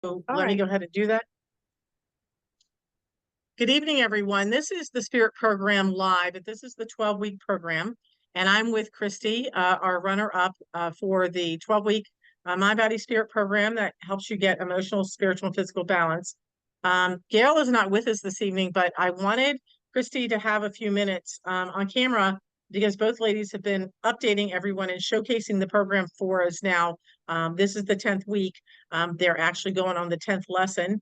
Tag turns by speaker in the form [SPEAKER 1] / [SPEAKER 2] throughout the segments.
[SPEAKER 1] All
[SPEAKER 2] let me
[SPEAKER 1] right.
[SPEAKER 2] go ahead and do that. Good evening, everyone. This is the Spirit Program Live, but this is the 12-week program. And I'm with Christy, our runner-up for the 12-week My Body Spirit program that helps you get emotional, spiritual, and physical balance. Gail is not with us this evening, but I wanted Christy to have a few minutes on camera because both ladies have been updating everyone and showcasing the program for us now. This is the 10th week. They're actually going on the 10th lesson.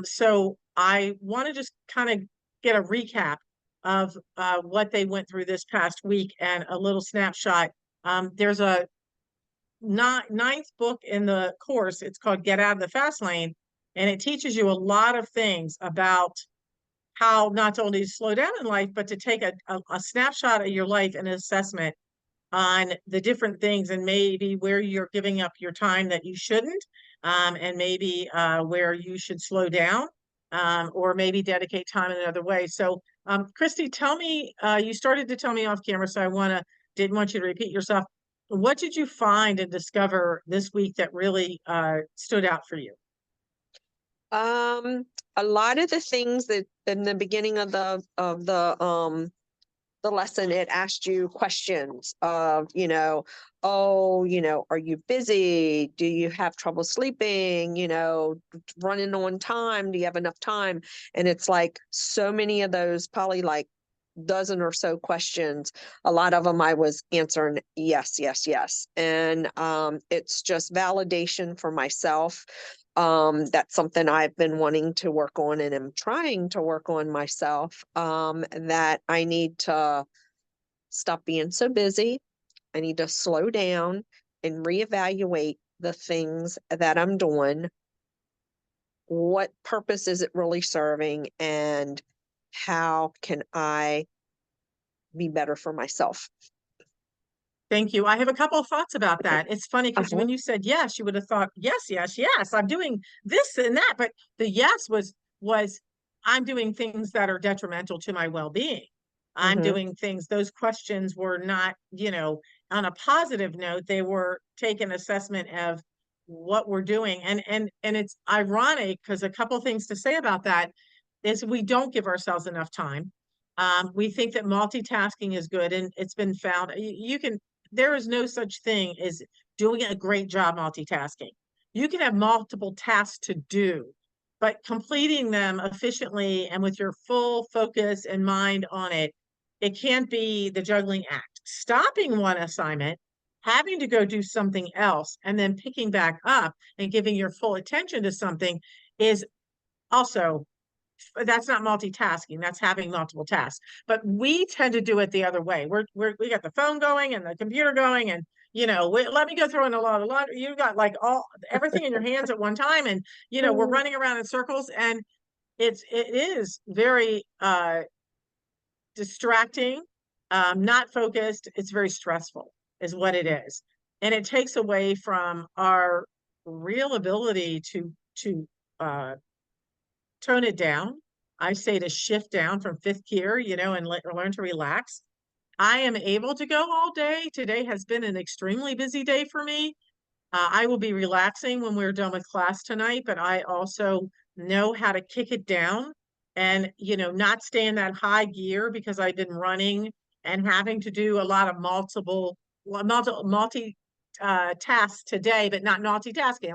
[SPEAKER 2] So I want to just kind of get a recap of what they went through this past week and a little snapshot. There's a ninth book in the course. It's called Get Out of the Fast Lane, and it teaches you a lot of things about how not only to slow down in life, but to take a snapshot of your life and an assessment on the different things and maybe where you're giving up your time that you shouldn't, and maybe where you should slow down, or maybe dedicate time in another way. So, Christy, tell me, you started to tell me off camera, so didn't want you to repeat yourself. What did you find and discover this week that really stood out for you?
[SPEAKER 1] A lot of the things that in the beginning of the lesson, it asked you questions of, oh, are you busy? Do you have trouble sleeping? Running on time? Do you have enough time? And it's like so many of those, probably like dozen or so questions. A lot of them I was answering yes, yes, yes. And it's just validation for myself. That's something I've been wanting to work on and am trying to work on myself, that I need to stop being so busy. I need to slow down and reevaluate the things that I'm doing. What purpose is it really serving? And how can I be better for myself?
[SPEAKER 2] Thank you. I have a couple of thoughts about
[SPEAKER 1] Okay.
[SPEAKER 2] that. It's funny because
[SPEAKER 1] Uh-huh.
[SPEAKER 2] when you said yes, you would have thought, yes, yes, yes, I'm doing this and that. But the yes was I'm doing things that are detrimental to my well-being. I'm
[SPEAKER 1] Mm-hmm.
[SPEAKER 2] doing things, those questions were not, on a positive note, they were take an assessment of what we're doing. And it's ironic because a couple of things to say about that is we don't give ourselves enough time. We think that multitasking is good, and it's been found you can there is no such thing as doing a great job multitasking. You can have multiple tasks to do, but completing them efficiently and with your full focus and mind on it, it can't be the juggling act. Stopping one assignment, having to go do something else, and then picking back up and giving your full attention to something is also that's not multitasking. That's having multiple tasks. But we tend to do it the other way. We got the phone going and the computer going, and let me go throw in a lot of laundry. You got like everything in your hands at one time, and we're running around in circles, and it is very distracting, not focused. It's very stressful, is what it is, and it takes away from our real ability to uh, tone it down. I say to shift down from fifth gear, and learn to relax. I am able to go all day. Today has been an extremely busy day for me. I will be relaxing when we're done with class tonight, but I also know how to kick it down and, not stay in that high gear because I've been running and having to do a lot of multi tasks today, but not multitasking,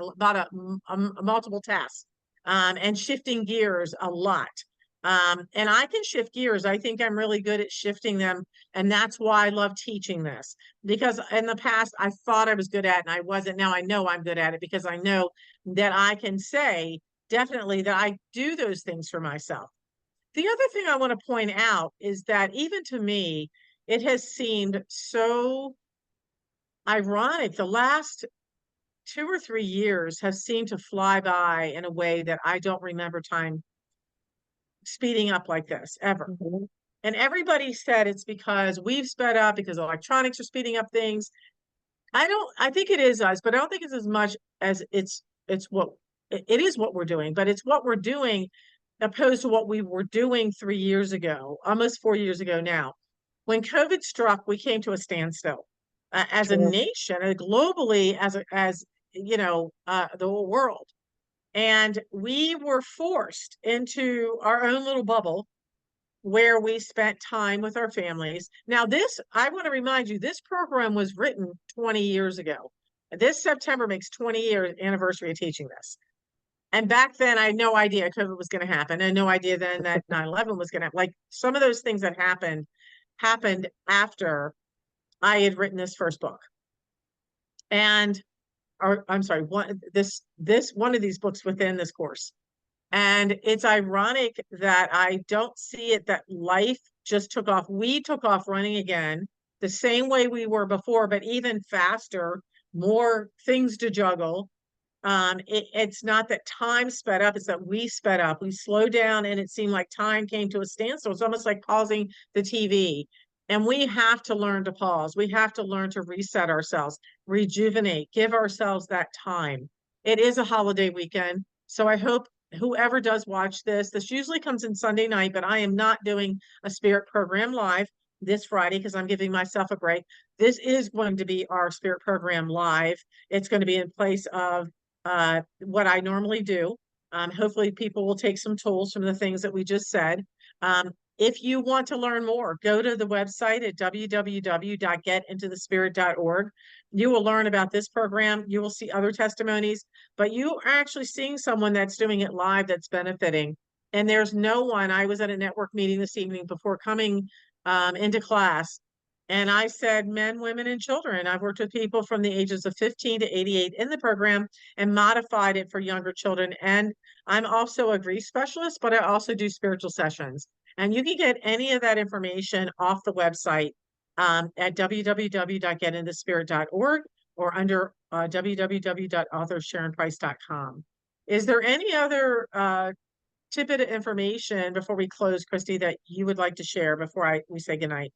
[SPEAKER 2] a multiple tasks, and shifting gears a lot. And I can shift gears. I think I'm really good at shifting them. And that's why I love teaching this, because in the past I thought I was good at it and I wasn't. Now I know I'm good at it because I know that I can say definitely that I do those things for myself. The other thing I want to point out is that even to me, it has seemed so ironic. The last 2 or 3 years have seemed to fly by in a way that I don't remember time speeding up like this ever.
[SPEAKER 1] Mm-hmm.
[SPEAKER 2] And everybody said it's because we've sped up because electronics are speeding up things. I think it is us, but I don't think it's as much as it is what we're doing, but it's what we're doing opposed to what we were doing 3 years ago, almost 4 years ago now. When COVID struck, we came to a standstill as a
[SPEAKER 1] True.
[SPEAKER 2] nation and globally as the whole world. And we were forced into our own little bubble where we spent time with our families. Now, this, I want to remind you, this program was written 20 years ago. This September makes 20 years anniversary of teaching this. And back then, I had no idea COVID was going to happen. I had no idea then that 9/11 was going to, like, some of those things that happened after I had written this first book. And, or I'm sorry, one of these books within this course. And it's ironic that I don't see it that life just took off. We took off running again, the same way we were before, but even faster, more things to juggle. It's not that time sped up, it's that we sped up. We slowed down and it seemed like time came to a standstill. It's almost like pausing the TV. And we have to learn to pause. We have to learn to reset ourselves, rejuvenate, give ourselves that time. It is a holiday weekend. So I hope whoever does watch this usually comes in Sunday night, but I am not doing a spirit program live this Friday because I'm giving myself a break. This is going to be our spirit program live. It's going to be in place of what I normally do. Hopefully people will take some tools from the things that we just said. If you want to learn more, go to the website at www.getintothespirit.org. You will learn about this program. You will see other testimonies, but you are actually seeing someone that's doing it live that's benefiting. And there's no one. I was at a network meeting this evening before coming into class. And I said, men, women, and children. I've worked with people from the ages of 15 to 88 in the program and modified it for younger children. And I'm also a grief specialist, but I also do spiritual sessions. And you can get any of that information off the website at www.getintothespirit.org or under www.authorsharonprice.com. Is there any other tidbit of information before we close, Christy, that you would like to share before we say goodnight?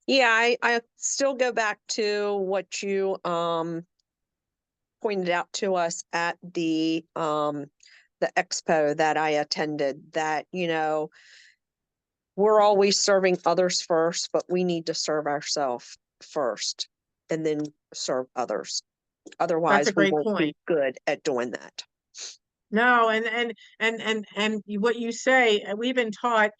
[SPEAKER 1] Yeah, I still go back to what you pointed out to us at the expo that I attended, that, we're always serving others first, but we need to serve ourselves first and then serve others.
[SPEAKER 2] That's
[SPEAKER 1] Otherwise,
[SPEAKER 2] a
[SPEAKER 1] we
[SPEAKER 2] great
[SPEAKER 1] won't be
[SPEAKER 2] point.
[SPEAKER 1] good at doing that.
[SPEAKER 2] No, and what you say, we've been taught,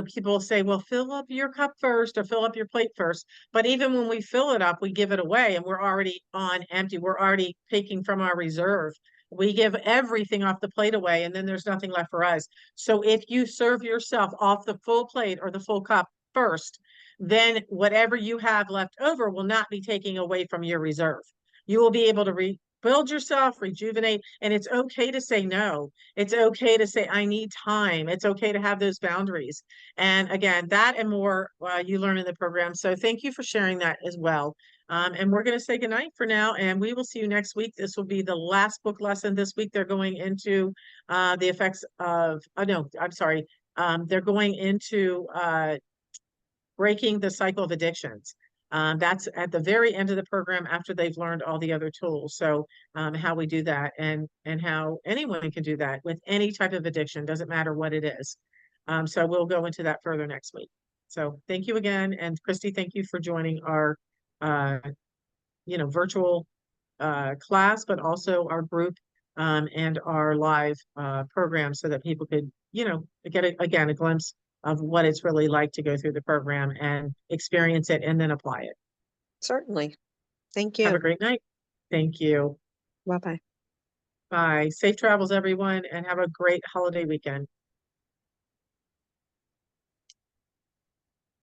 [SPEAKER 2] people say, well, fill up your cup first or fill up your plate first. But even when we fill it up, we give it away and we're already on empty. We're already taking from our reserve. We give everything off the plate away and then there's nothing left for us. So if you serve yourself off the full plate or the full cup first, then whatever you have left over will not be taking away from your reserve. You will be able to build yourself, rejuvenate, and it's okay to say no. It's okay to say, I need time. It's okay to have those boundaries. And again, that and more you learn in the program. So thank you for sharing that as well. And we're going to say goodnight for now, and we will see you next week. This will be the last book lesson this week. They're going into the effects of, no, I'm sorry. They're going into breaking the cycle of addictions. That's at the very end of the program after they've learned all the other tools. So how we do that and how anyone can do that with any type of addiction, doesn't matter what it is. So we'll go into that further next week. So thank you again. And Christy, thank you for joining our, virtual class, but also our group and our live program so that people could, get a glimpse of what it's really like to go through the program and experience it and then apply it.
[SPEAKER 1] Certainly. Thank
[SPEAKER 2] Have a
[SPEAKER 1] you.
[SPEAKER 2] great night. Thank you.
[SPEAKER 1] Bye-bye.
[SPEAKER 2] Bye. Safe travels, everyone, and have a great holiday weekend.